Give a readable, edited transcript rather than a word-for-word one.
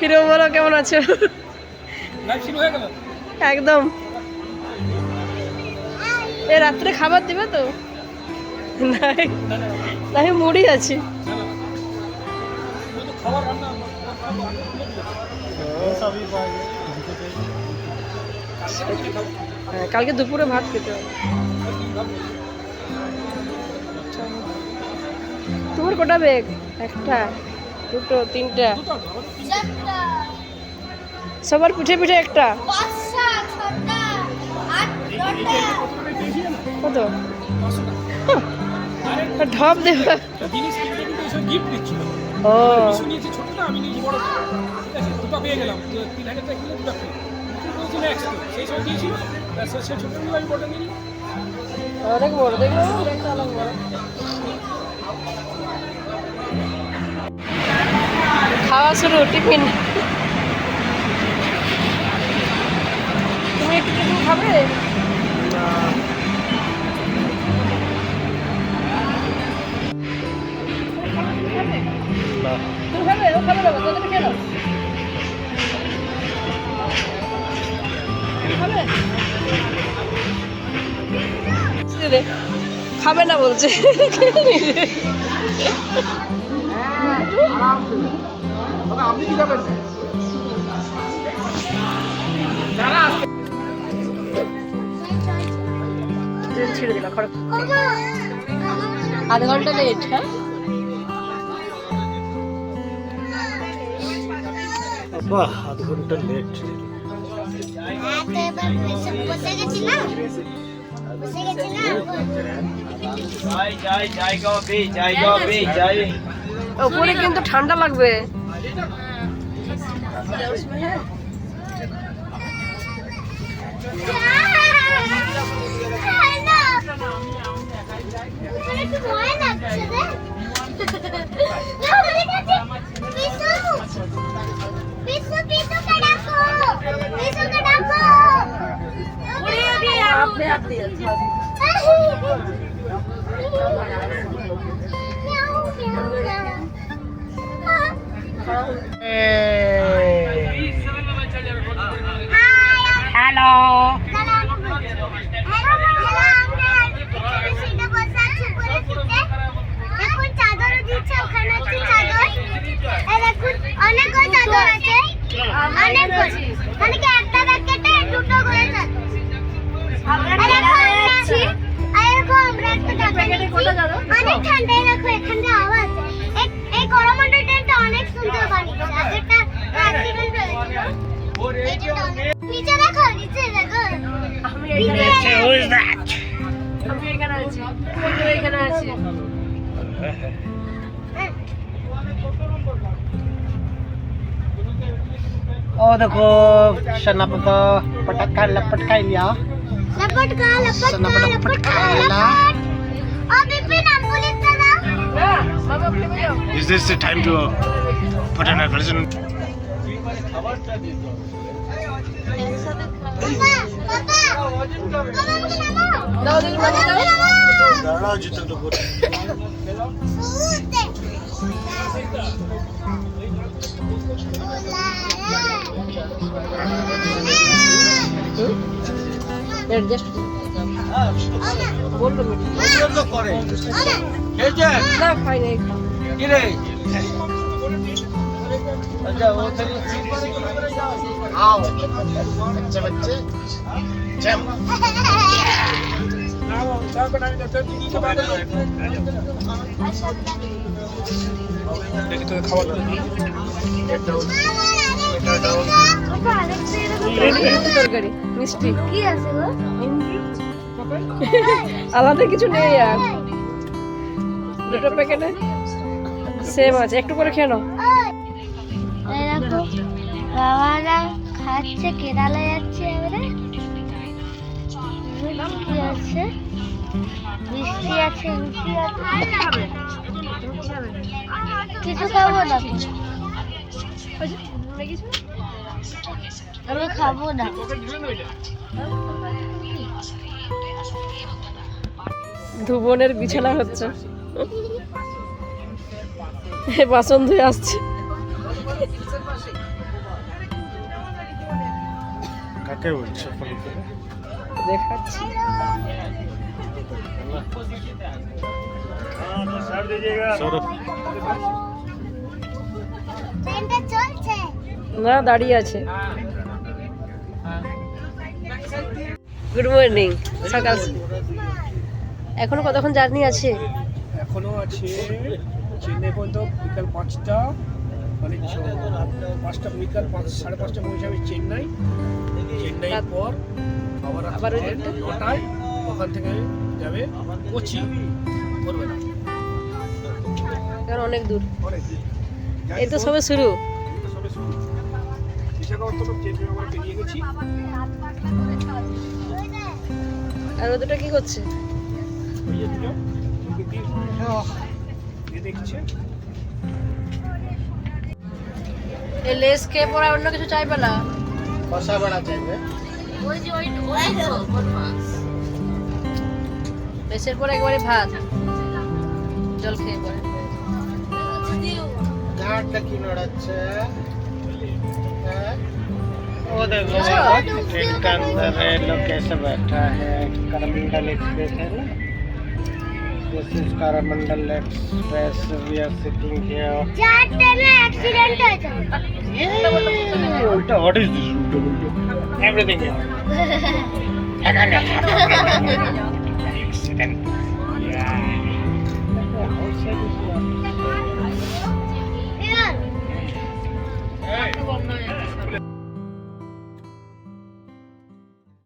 Hero বলো কেমন আছো? একদম। এ রাত্রে খাবার দিবে তো? নাই মুড়ি আছে। কালকে দুপুরে ভাত খেতে হবে। তোমার কটা ব্যাগ? একটা, দুটো, তিনটা, সবার পিঠে পিঠে একটা। কত ঢপ দেবে? ও অনেক বড়, দেখবো অনেক বড়। খাওয়া শুরু, টিফিন। তুমি একটু টিফিন খাবে? তুমি খাবে? ও খাবে না, তোদের খেলো। খাবে না বলছে। আপনি কি খাবেন? ছেড়ে দিলাম, আধা ঘন্টা লেট। হ্যাঁ আধ ঘন্টা লেট। ওপরে কিন্তু ঠান্ডা লাগবে। হ্যালো, অনেকগুলো চাদর আছে, অনেকগুলো একটা প্যাকেটে দুটো করে চাদর। অনেক ঠান্ডায় রাখো, এখানে আওয়াজ। এই করমন্ডল ট্রেনটা অনেক সুন্দর বানিয়েছে। আগেরটা অ্যাক্সিডেন্ট হয়েছিল। নিচে দেখো, নিচে দেখো। আমি এখানে আছি। এখানে আছি। ओ देखो सन्ना पापा पटका लपटका लिया। लपटका लपटका अभी भी नाम बोलता ना। Is this the time to put an version? पापा দাও দিন বাজে দাও। दादा जितना तो बोल। অ্যাডজাস্ট বললো তো করে খেয়েছে না, খাই নাই। কি রে আচ্ছা ও থেকে आओ बच्चे बच्चे जम দেখি তো খাবার তরকারি মিষ্টি কি আছে গো? আলাদা কিছু নেই আর। দুটো প্যাকেটে সেম আছে, একটু করে খেয়ে নাও। এই দেখো, বাবারা খাচ্ছে, কেরালা যাচ্ছে এবারে। কি আছে? মিষ্টি আছে, মিষ্টি আছে। কিছু খাবো না, আমি খাবো না। ধুবনের বিছানা হচ্ছে, বাসন ধুয়ে আসছে। কাকে বলছো ফোন করে? দেখাচ্ছি। সরো। ট্রেনটা চলছে। না, দাঁড়িয়ে আছে। Good morning. সকাল এখনো কতক্ষণ জার্নি আছে? এখনো আছে চেন্নাই পর্যন্ত বিকাল 5টা, মানে 5টা বিকাল 5:30 পৌঁছাবে চেন্নাই। চেন্নাইয়ের পর আবার ওই ট্রেন দিকটা? 9টায় ওখান থেকে যাবে কোচি ভোরবেলা। কারণ অনেক দূর। অনেক দিন। এই তো সবে শুরু। এটা সবে শুরু। বিশাখাপত্তনম ট্রেন আমরা পেরিয়ে গেছি। আর ও দুটো কি করছে? ওই যে দুটো এ দেখছে। এই লেস খেয়ে পড়া অন্য কিছু চাইবে না। কষা বড়া চাইবে। লেসের পরে একবারে ভাত জল খেয়ে পরে। ঘাটটা কি নড়াচ্ছে? वो देखो ट्रेन के अंदर है, लोग कैसे बैठा है। करमंडल एक्सप्रेस है ना, this is Coromandel express, we are sitting here. যার ট্রেনে অ্যাক্সিডেন্ট হয়েছে। उल्टा, व्हाट इज दिस उल्टा? एवरीथिंग